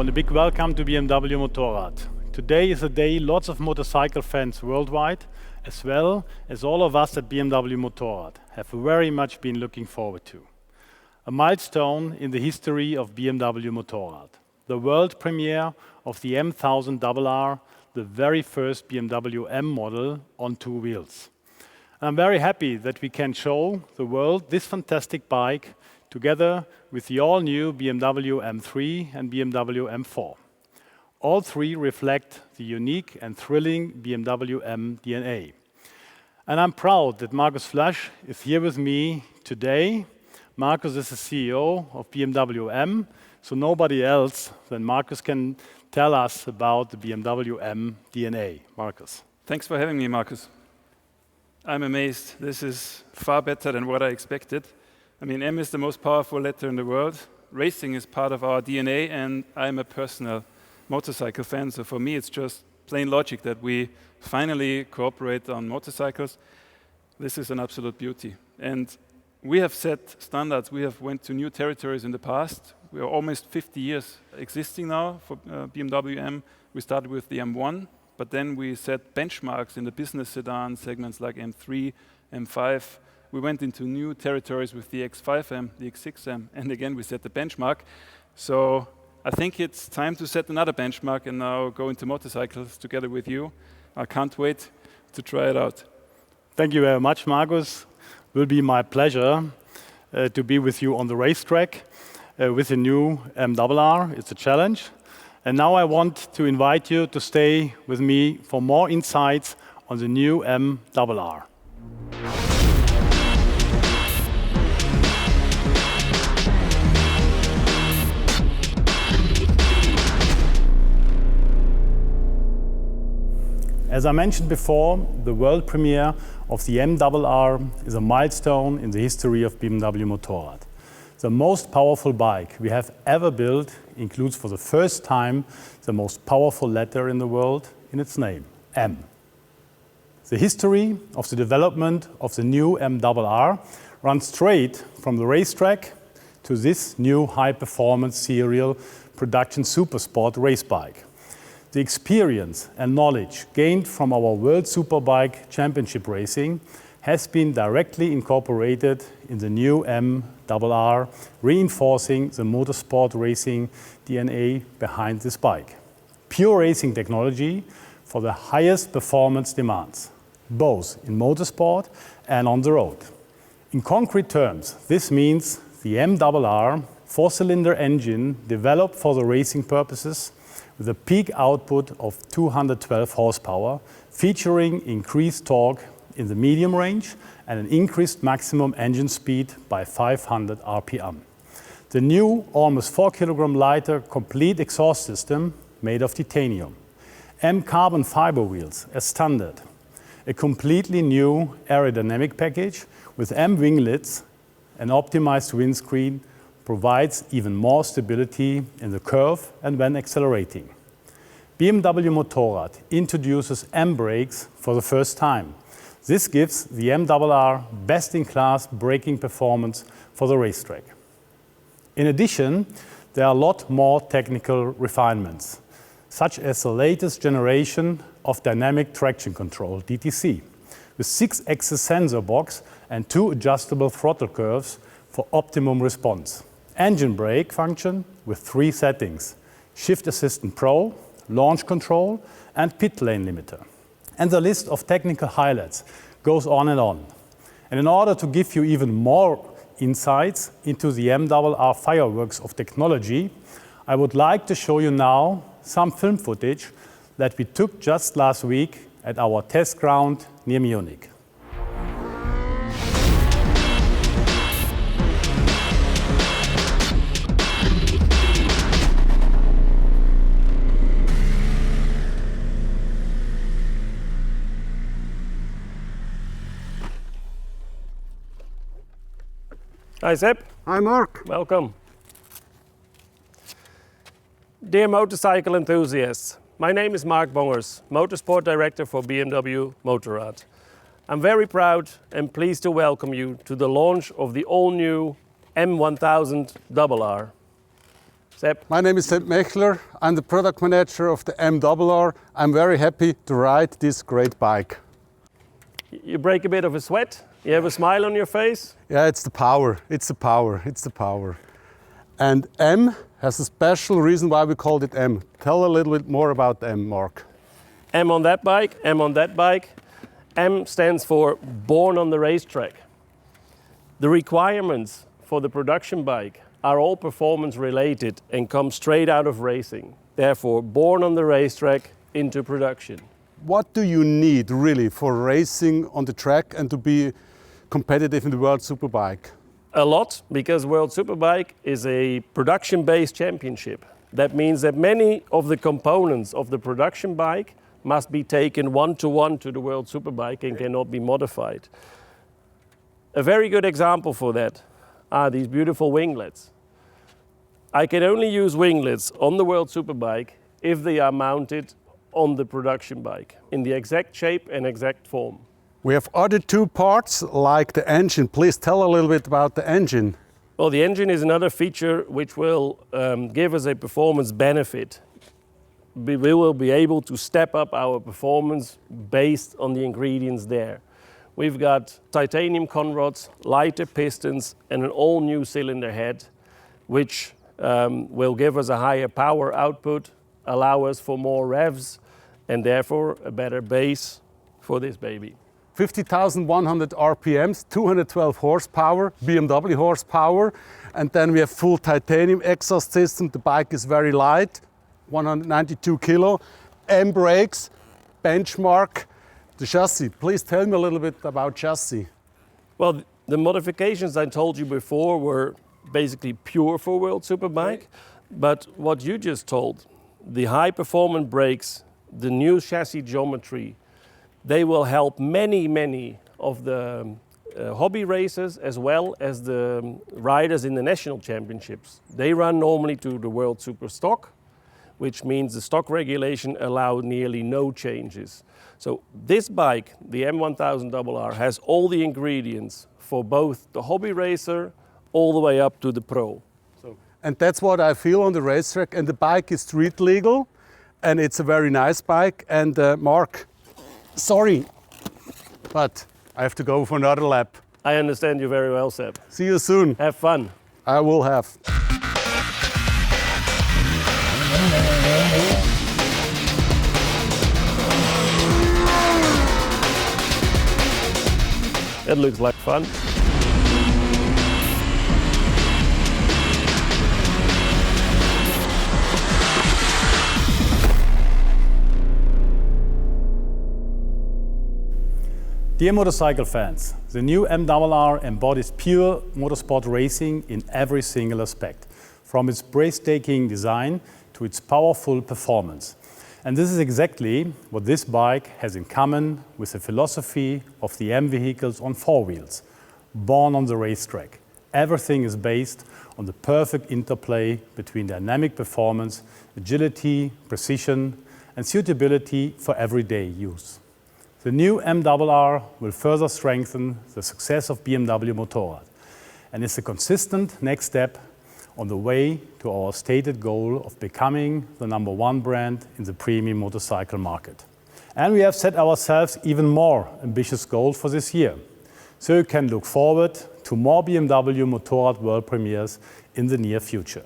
and a big welcome to BMW Motorrad. Today is a day lots of motorcycle fans worldwide, as well as all of us at BMW Motorrad, have very much been looking forward to. A milestone in the history of BMW Motorrad. The world premiere of the M1000 RR, the very first BMW M model on two wheels. I'm very happy that we can show the world this fantastic bike together with the all-new BMW M3 and BMW M4. All three reflect the unique and thrilling BMW M DNA. And I'm proud that Markus Flasch is here with me today. Markus is the CEO of BMW M, so nobody else than Markus can tell us about the BMW M DNA. Markus. Thanks for having me, Markus. I'm amazed. This is far better than what I expected. I mean, M is the most powerful letter in the world. Racing is part of our DNA, and I'm a personal motorcycle fan. So for me, it's just plain logic that we finally cooperate on motorcycles. This is an absolute beauty. And we have set standards. We have went to new territories in the past. We are almost 50 years existing now for BMW M. We started with the M1, but then we set benchmarks in the business sedan segments like M3, M5. We went into new territories with the X5M, the X6M, and again we set the benchmark. So I think it's time to set another benchmark and now go into motorcycles together with you. I can't wait to try it out. Thank you very much, Markus. It will be my pleasure to be with you on the racetrack with the new M RR. It's a challenge. And now I want to invite you to stay with me for more insights on the new M RR. As I mentioned before, the world premiere of the M RR is a milestone in the history of BMW Motorrad. The most powerful bike we have ever built includes for the first time the most powerful letter in the world in its name, M. The history of the development of the new M RR runs straight from the racetrack to this new high-performance serial production supersport race bike. The experience and knowledge gained from our World Superbike Championship racing has been directly incorporated in the new M RR, reinforcing the motorsport racing DNA behind this bike. Pure racing technology for the highest performance demands, both in motorsport and on the road. In concrete terms, this means the M RR four-cylinder engine developed for the racing purposes with a peak output of 212 horsepower, featuring increased torque in the medium range and an increased maximum engine speed by 500 RPM. The new, almost 4 kilogram lighter, complete exhaust system made of titanium. M carbon fiber wheels as standard. A completely new aerodynamic package with M winglets, an optimized windscreen, provides even more stability in the curve and when accelerating. BMW Motorrad introduces M brakes for the first time. This gives the M RR best-in-class braking performance for the racetrack. In addition, there are a lot more technical refinements, such as the latest generation of dynamic traction control, DTC, with 6-axis sensor box and 2 adjustable throttle curves for optimum response. Engine brake function with 3 settings: Shift Assistant Pro, Launch Control, and Pit Lane Limiter. And the list of technical highlights goes on and on. And in order to give you even more insights into the M RR fireworks of technology, I would like to show you now some film footage that we took just last week at our test ground near Munich. Hi Sepp. Hi Mark. Welcome. Dear motorcycle enthusiasts, my name is Mark Bongers, Motorsport Director for BMW Motorrad. I'm very proud and pleased to welcome you to the launch of the all-new M1000 RR. Sepp? My name is Sepp Mechler. I'm the product manager of the M1000 RR. I'm very happy to ride this great bike. You break a bit of a sweat? You have a smile on your face? Yeah, it's the power. It's the power. It's the power. And M has a special reason why we called it M. Tell a little bit more about M, Mark. M on that bike, M on that bike. M stands for born on the racetrack. The requirements for the production bike are all performance related and come straight out of racing. Therefore, born on the racetrack into production. What do you need really for racing on the track and to be competitive in the World Superbike? A lot, because World Superbike is a production-based championship. That means that many of the components of the production bike must be taken one-to-one to the World Superbike and cannot be modified. A very good example for that are these beautiful winglets. I can only use winglets on the World Superbike if they are mounted on the production bike in the exact shape and exact form. We have other two parts like the engine. Please tell a little bit about the engine. Well, the engine is another feature which will give us a performance benefit. We will be able to step up our performance based on the ingredients there. We've got titanium conrods, lighter pistons and an all new cylinder head, which will give us a higher power output, allow us for more revs and therefore a better base for this baby. 50,100 RPMs, 212 horsepower, BMW horsepower, and then we have full titanium exhaust system. The bike is very light, 192 kilo, M brakes, benchmark. The chassis, please tell me a little bit about chassis. Well, the modifications I told you before were basically pure for World Superbike, but what you just told, the high performance brakes, the new chassis geometry, they will help many of the hobby racers as well as the riders in the national championships. They run normally to the World Super Stock, which means the stock regulation allows nearly no changes. So this bike, the M1000 RR, has all the ingredients for both the hobby racer all the way up to the pro. And that's what I feel on the racetrack. And the bike is street legal, and it's a very nice bike. And Mark, sorry, but I have to go for another lap. I understand you very well, Sepp. See you soon. Have fun. I will have. It looks like fun. Dear motorcycle fans, the new M1000 embodies pure motorsport racing in every single aspect, from its breathtaking design to its powerful performance. And this is exactly what this bike has in common with the philosophy of the M vehicles on four wheels, born on the racetrack. Everything is based on the perfect interplay between dynamic performance, agility, precision, and suitability for everyday use. The new M1000 will further strengthen the success of BMW Motorrad and is a consistent next step on the way to our stated goal of becoming the #1 brand in the premium motorcycle market. And we have set ourselves even more ambitious goals for this year. So you can look forward to more BMW Motorrad world premieres in the near future.